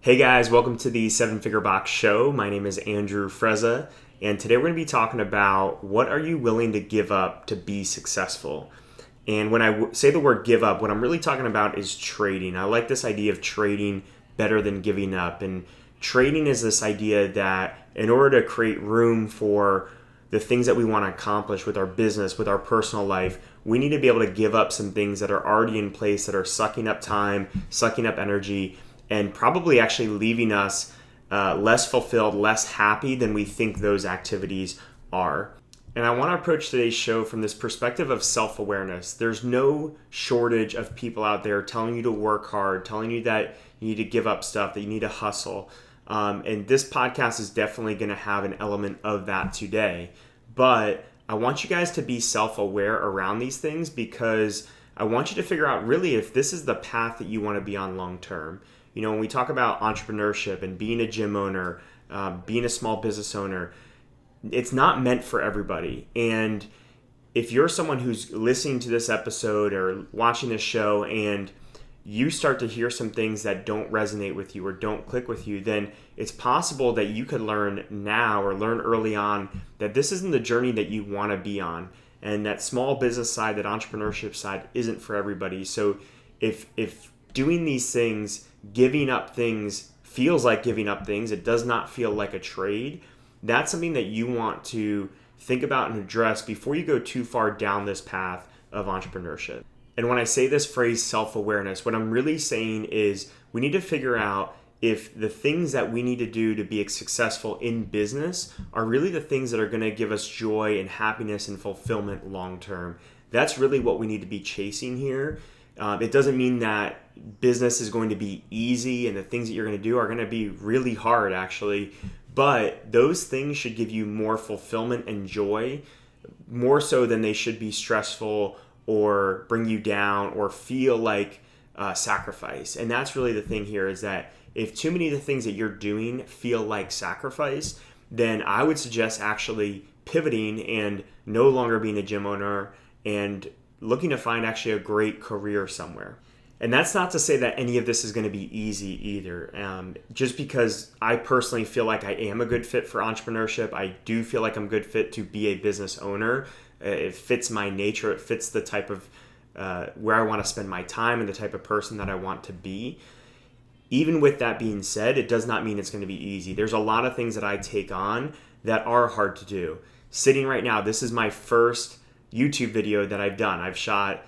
Hey guys, welcome to the Seven Figure Box Show. My name is Andrew Frezza, and today we're going to be talking about what are you willing to give up to be successful. And when I say the word give up, what I'm really talking about is trading. I like this idea of trading better than giving up. And trading is this idea that in order to create room for the things that we want to accomplish with our business, with our personal life, we need to be able to give up some things that are already in place that are sucking up time, sucking up energy, and probably actually leaving us less fulfilled, less happy than we think those activities are. And I want to approach today's show from this perspective of self-awareness. There's no shortage of people out there telling you to work hard, telling you that you need to give up stuff, that you need to hustle. And this podcast is definitely going to have an element of that today. But I want you guys to be self-aware around these things because I want you to figure out really if this is the path that you want to be on long term. You know, when we talk about entrepreneurship and being a gym owner, being a small business owner, it's not meant for everybody. And if you're someone who's listening to this episode or watching this show and you start to hear some things that don't resonate with you or don't click with you, then it's possible that you could learn now or learn early on that this isn't the journey that you want to be on. And that small business side, that entrepreneurship side isn't for everybody. So if doing these things, giving up things feels like giving up things, it does not feel like a trade, that's something that you want to think about and address before you go too far down this path of entrepreneurship. And when I say this phrase self-awareness, what I'm really saying is we need to figure out if the things that we need to do to be successful in business are really the things that are going to give us joy and happiness and fulfillment long term. That's really what we need to be chasing here. It doesn't mean that business is going to be easy and the things that you're going to do are going to be really hard actually, but those things should give you more fulfillment and joy, more so than they should be stressful or bring you down or feel like sacrifice. And that's really the thing here, is that if too many of the things that you're doing feel like sacrifice, then I would suggest actually pivoting and no longer being a gym owner and looking to find actually a great career somewhere. And that's not to say that any of this is going to be easy either. Just because I personally feel like I am a good fit for entrepreneurship, I do feel like I'm a good fit to be a business owner. It fits my nature. It fits the type of where I want to spend my time and the type of person that I want to be. Even with that being said, it does not mean it's going to be easy. There's a lot of things that I take on that are hard to do. Sitting right now, this is my first YouTube video that I've done. I've shot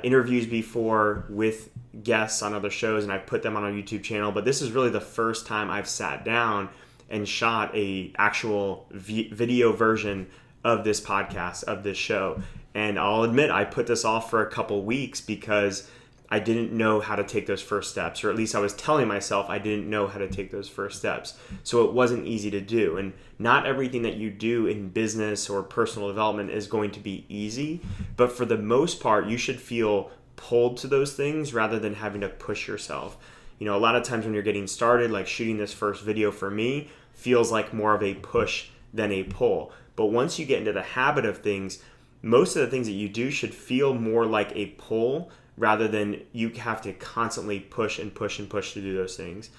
interviews before with guests on other shows and I've put them on our YouTube channel, but this is really the first time I've sat down and shot a actual video version of this podcast, of this show. And I'll admit I put this off for a couple weeks because I didn't know how to take those first steps, or at least I was telling myself I didn't know how to take those first steps. So it wasn't easy to do. And not everything that you do in business or personal development is going to be easy, but for the most part, you should feel pulled to those things rather than having to push yourself. You know, a lot of times when you're getting started, like shooting this first video for me, feels like more of a push than a pull. But once you get into the habit of things, most of the things that you do should feel more like a pull rather than you have to constantly push and push and push to do those things.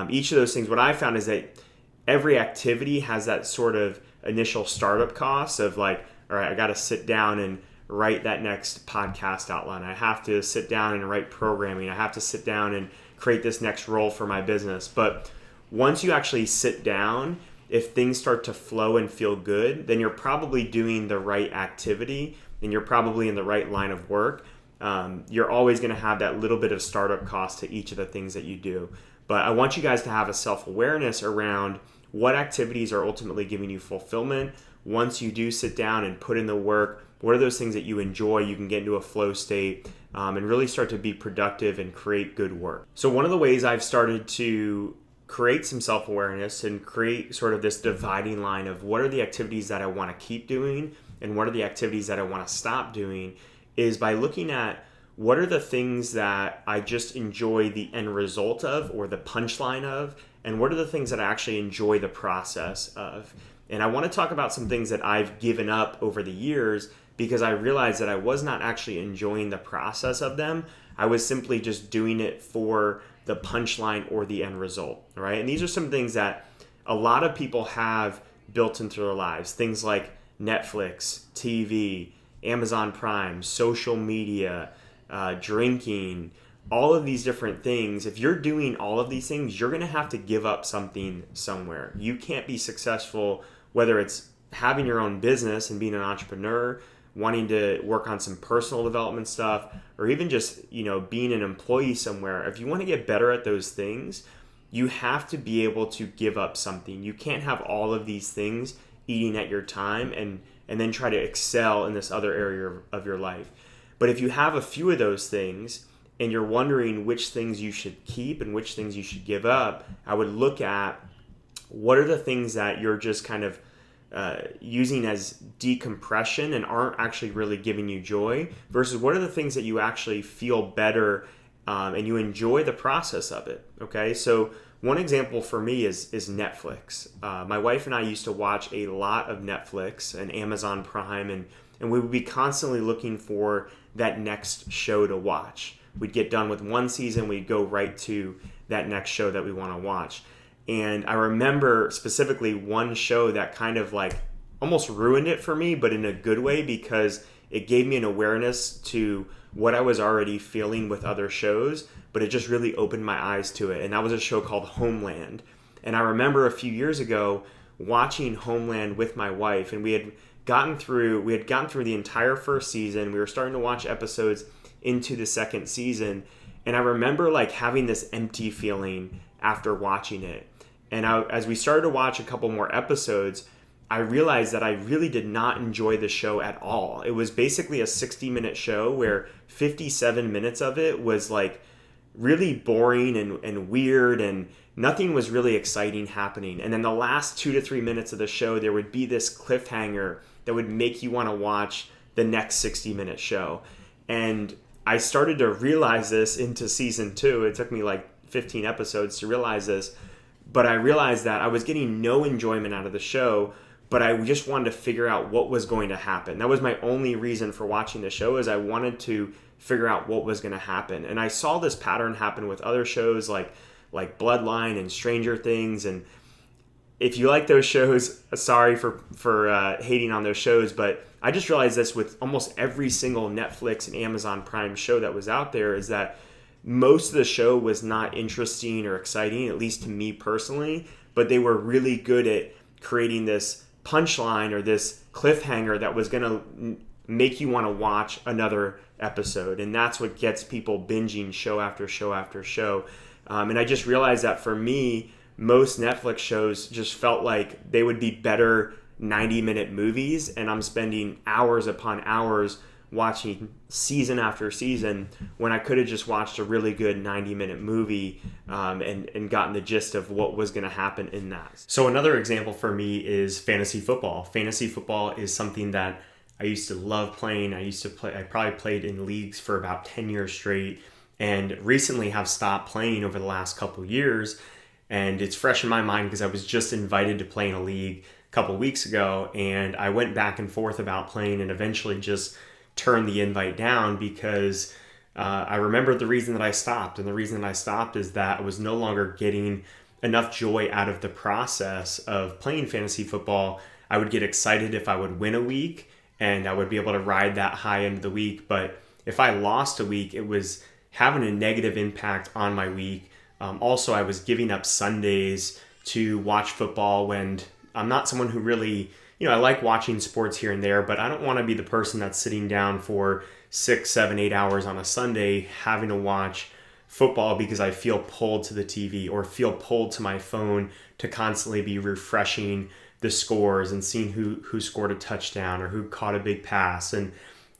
Each of those things, what I found is that every activity has that sort of initial startup cost of like, all right, I got to sit down and write that next podcast outline. I have to sit down and write programming. I have to sit down and create this next role for my business. But once you actually sit down, if things start to flow and feel good, then you're probably doing the right activity and you're probably in the right line of work. You're always going to have that little bit of startup cost to each of the things that you do. But I want you guys to have a self-awareness around what activities are ultimately giving you fulfillment. Once you do sit down and put in the work, what are those things that you enjoy? You can get into a flow state and really start to be productive and create good work. So one of the ways I've started to create some self-awareness and create sort of this dividing line of what are the activities that I want to keep doing and what are the activities that I want to stop doing is by looking at what are the things that I just enjoy the end result of or the punchline of, and what are the things that I actually enjoy the process of. And I want to talk about some things that I've given up over the years because I realized that I was not actually enjoying the process of them. I was simply just doing it for the punchline or the end result, right? And these are some things that a lot of people have built into their lives. Things like Netflix, TV, Amazon Prime, social media, drinking, all of these different things. If you're doing all of these things, you're going to have to give up something somewhere. You can't be successful, whether it's having your own business and being an entrepreneur, wanting to work on some personal development stuff, or even just, being an employee somewhere. If you want to get better at those things, you have to be able to give up something. You can't have all of these things eating at your time and then try to excel in this other area of your life. But if you have a few of those things and you're wondering which things you should keep and which things you should give up, I would look at what are the things that you're just kind of using as decompression and aren't actually really giving you joy, versus what are the things that you actually feel better and you enjoy the process of it. Okay, so one example for me is Netflix. My wife and I used to watch a lot of Netflix and Amazon Prime, and we would be constantly looking for that next show to watch. We'd get done with one season, we'd go right to that next show that we want to watch. And I remember specifically one show that kind of like almost ruined it for me, but in a good way, because it gave me an awareness to what I was already feeling with other shows, but it just really opened my eyes to it. And that was a show called Homeland. And I remember a few years ago watching Homeland with my wife, and we had gotten through the entire first season. We were starting to watch episodes into the second season. And I remember like having this empty feeling after watching it. And as we started to watch a couple more episodes, I realized that I really did not enjoy the show at all. It was basically a 60-minute show where 57 minutes of it was like really boring and weird, and nothing was really exciting happening. And then the last 2 to 3 minutes of the show, there would be this cliffhanger that would make you want to watch the next 60-minute show. And I started to realize this into season 2. It took me like 15 episodes to realize this. But I realized that I was getting no enjoyment out of the show, but I just wanted to figure out what was going to happen. That was my only reason for watching the show, is I wanted to figure out what was going to happen. And I saw this pattern happen with other shows like Bloodline and Stranger Things. And if you like those shows, sorry for hating on those shows, but I just realized this with almost every single Netflix and Amazon Prime show that was out there, is that most of the show was not interesting or exciting, at least to me personally, but they were really good at creating this punchline or this cliffhanger that was going to make you want to watch another episode. And that's what gets people binging show after show after show. And I just realized that for me, most Netflix shows just felt like they would be better 90-minute movies, and I'm spending hours upon hours watching season after season when I could have just watched a really good 90-minute movie and gotten the gist of what was going to happen in that. So another example for me is fantasy football. Fantasy football is something that I used to love playing. I probably played in leagues for about 10 years straight, and recently have stopped playing over the last couple of years. And it's fresh in my mind because I was just invited to play in a league a couple weeks ago, and I went back and forth about playing and eventually just turned the invite down because I remembered the reason that I stopped. And the reason that I stopped is that I was no longer getting enough joy out of the process of playing fantasy football. I would get excited if I would win a week, and I would be able to ride that high end of the week. But if I lost a week, it was having a negative impact on my week. Also, I was giving up Sundays to watch football when I'm not someone who really, I like watching sports here and there, but I don't want to be the person that's sitting down for 6, 7, 8 hours on a Sunday having to watch football because I feel pulled to the TV or feel pulled to my phone to constantly be refreshing the scores and seeing who scored a touchdown or who caught a big pass. And,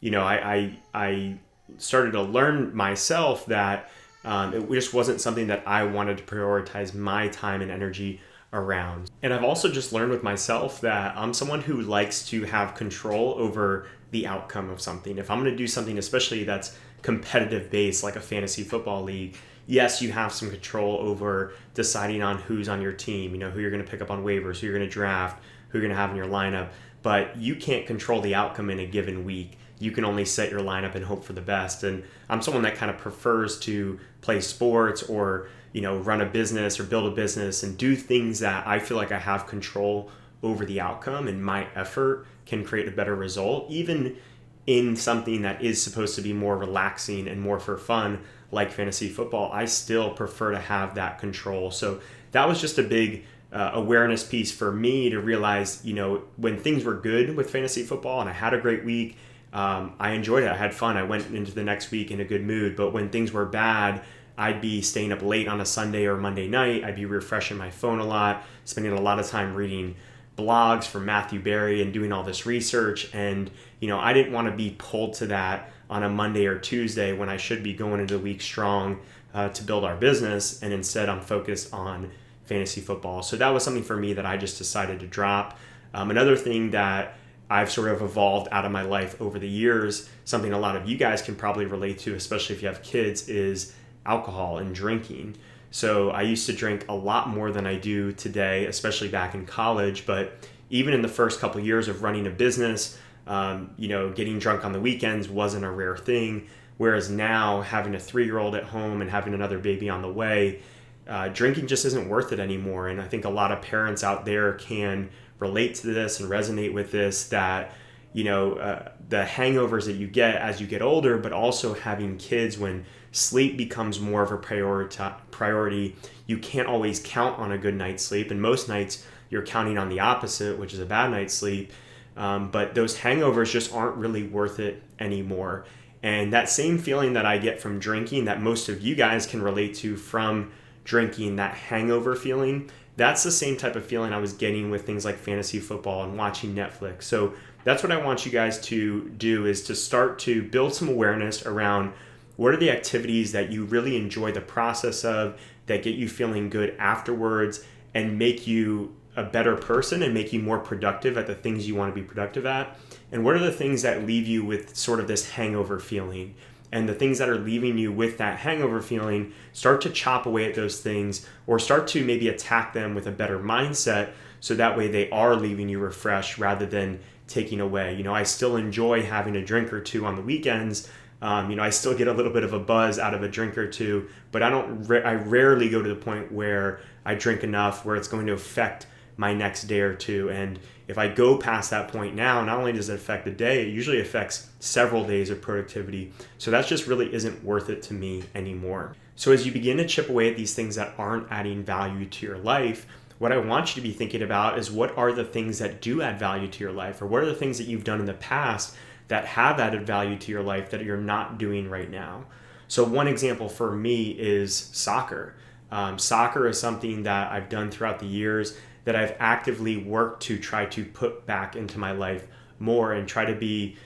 I started to learn myself that it just wasn't something that I wanted to prioritize my time and energy around. And I've also just learned with myself that I'm someone who likes to have control over the outcome of something. If I'm going to do something, especially that's competitive based, like a fantasy football league, yes, you have some control over deciding on who's on your team, who you're going to pick up on waivers, who you're going to draft, who you're going to have in your lineup, but you can't control the outcome in a given week. you can only set your lineup and hope for the best. And I'm someone that kind of prefers to play sports or, run a business or build a business and do things that I feel like I have control over the outcome, and my effort can create a better result, even in something that is supposed to be more relaxing and more for fun, like fantasy football. I still prefer to have that control. So that was just a big awareness piece for me to realize, when things were good with fantasy football and I had a great week, I enjoyed it. I had fun. I went into the next week in a good mood. But when things were bad, I'd be staying up late on a Sunday or Monday night. I'd be refreshing my phone a lot, spending a lot of time reading blogs from Matthew Berry and doing all this research. And, I didn't want to be pulled to that on a Monday or Tuesday when I should be going into the week strong to build our business. And instead I'm focused on fantasy football. So that was something for me that I just decided to drop. Another thing that I've sort of evolved out of my life over the years, something a lot of you guys can probably relate to, especially if you have kids, is alcohol and drinking. So I used to drink a lot more than I do today, especially back in college. But even in the first couple of years of running a business, getting drunk on the weekends wasn't a rare thing. Whereas now, having a 3-year-old at home and having another baby on the way, drinking just isn't worth it anymore. And I think a lot of parents out there can relate to this and resonate with this, that the hangovers that you get as you get older, but also having kids when sleep becomes more of a priority. You can't always count on a good night's sleep, and most nights you're counting on the opposite, which is a bad night's sleep. But those hangovers just aren't really worth it anymore. And that same feeling that I get from drinking, that most of you guys can relate to from drinking, that hangover feeling, that's the same type of feeling I was getting with things like fantasy football and watching Netflix. So that's what I want you guys to do, is to start to build some awareness around what are the activities that you really enjoy the process of, that get you feeling good afterwards and make you a better person and make you more productive at the things you want to be productive at. And what are the things that leave you with sort of this hangover feeling? And the things that are leaving you with that hangover feeling, start to chop away at those things, or start to maybe attack them with a better mindset, so that way they are leaving you refreshed rather than taking away. I still enjoy having a drink or two on the weekends. I still get a little bit of a buzz out of a drink or two, but I rarely go to the point where I drink enough where it's going to affect my next day or two. And if I go past that point now, not only does it affect the day, it usually affects several days of productivity. So that just really isn't worth it to me anymore. So as you begin to chip away at these things that aren't adding value to your life, what I want you to be thinking about is, what are the things that do add value to your life? Or what are the things that you've done in the past that have added value to your life that you're not doing right now? So one example for me is soccer. Soccer is something that I've done throughout the years that I've actively worked to try to put back into my life more, and try to be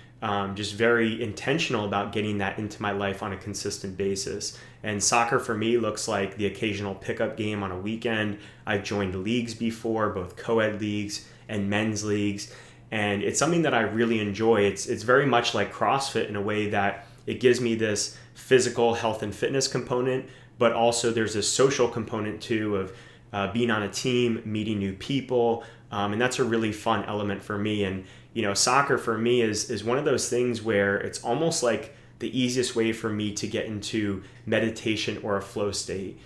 just very intentional about getting that into my life on a consistent basis. And soccer for me looks like the occasional pickup game on a weekend. I've joined leagues before, both co-ed leagues and men's leagues. And it's something that I really enjoy. It's very much like CrossFit in a way that it gives me this physical health and fitness component, but also there's a social component too, of being on a team, meeting new people. And that's a really fun element for me. And, soccer for me is one of those things where it's almost like the easiest way for me to get into meditation or a flow state.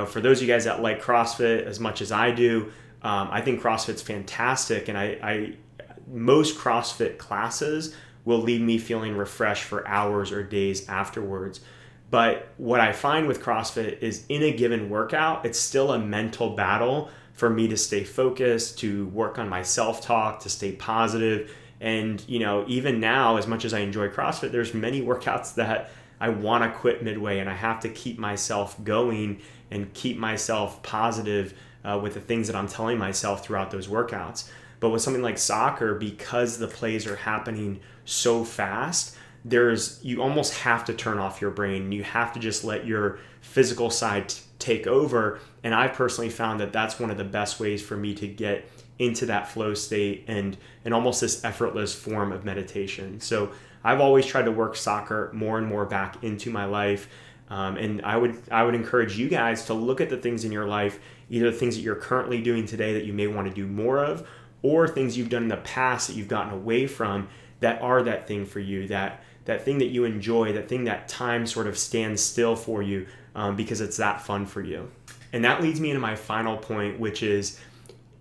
For those of you guys that like CrossFit as much as I do, I think CrossFit's fantastic. And most CrossFit classes will leave me feeling refreshed for hours or days afterwards. But what I find with CrossFit is, in a given workout, it's still a mental battle for me to stay focused, to work on my self-talk, to stay positive. And, even now, as much as I enjoy CrossFit, there's many workouts that I want to quit midway, and I have to keep myself going and keep myself positive with the things that I'm telling myself throughout those workouts. But with something like soccer, because the plays are happening so fast, you almost have to turn off your brain. You have to just let your physical side take over. And I personally found that that's one of the best ways for me to get into that flow state and almost this effortless form of meditation. So I've always tried to work soccer more and more back into my life. And I would encourage you guys to look at the things in your life, either the things that you're currently doing today that you may want to do more of, or things you've done in the past that you've gotten away from, that are that thing for you, that thing that you enjoy, that thing that time sort of stands still for you because it's that fun for you. And that leads me into my final point, which is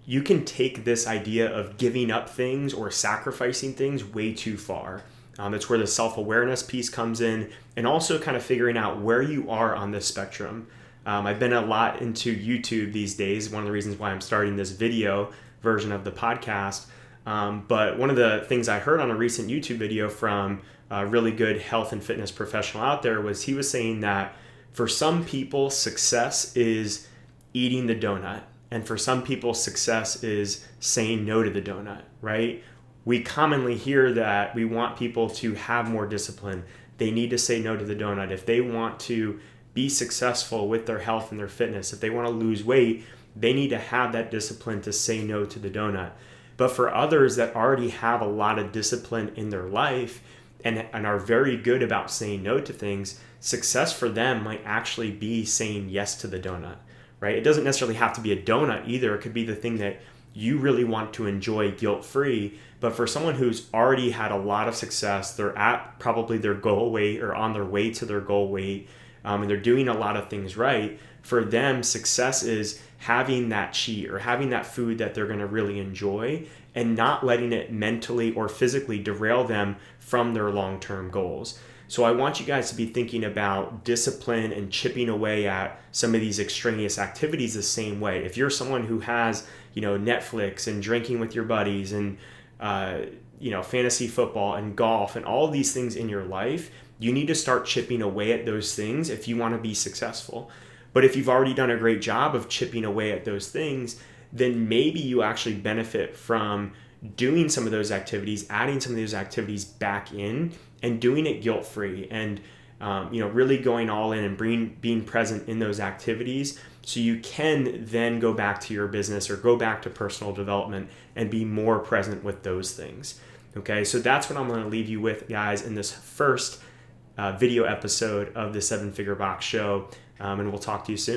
you can take this idea of giving up things or sacrificing things way too far. It's where the self-awareness piece comes in, and also kind of figuring out where you are on this spectrum. I've been a lot into YouTube these days, one of the reasons why I'm starting this video version of the podcast. But one of the things I heard on a recent YouTube video from a really good health and fitness professional out there was he was saying that for some people, success is eating the donut. And for some people, success is saying no to the donut, right? We commonly hear that we want people to have more discipline. They need to say no to the donut. If they want to be successful with their health and their fitness, if they want to lose weight, they need to have that discipline to say no to the donut. But for others that already have a lot of discipline in their life and are very good about saying no to things, success for them might actually be saying yes to the donut, right? It doesn't necessarily have to be a donut either. It could be the thing that you really want to enjoy guilt-free. But for someone who's already had a lot of success, they're at probably their goal weight or on their way to their goal weight, and they're doing a lot of things right, for them, success is having that cheat or having that food that they're going to really enjoy and not letting it mentally or physically derail them from their long-term goals. So I want you guys to be thinking about discipline and chipping away at some of these extraneous activities the same way. If you're someone who has, Netflix and drinking with your buddies and, fantasy football and golf and all these things in your life, you need to start chipping away at those things if you want to be successful. But if you've already done a great job of chipping away at those things, then maybe you actually benefit from doing some of those activities, adding some of those activities back in and doing it guilt-free and, really going all in and being present in those activities so you can then go back to your business or go back to personal development and be more present with those things. Okay, so that's what I'm going to leave you with, guys, in this first video episode of the 7 Figure Box Show, and we'll talk to you soon.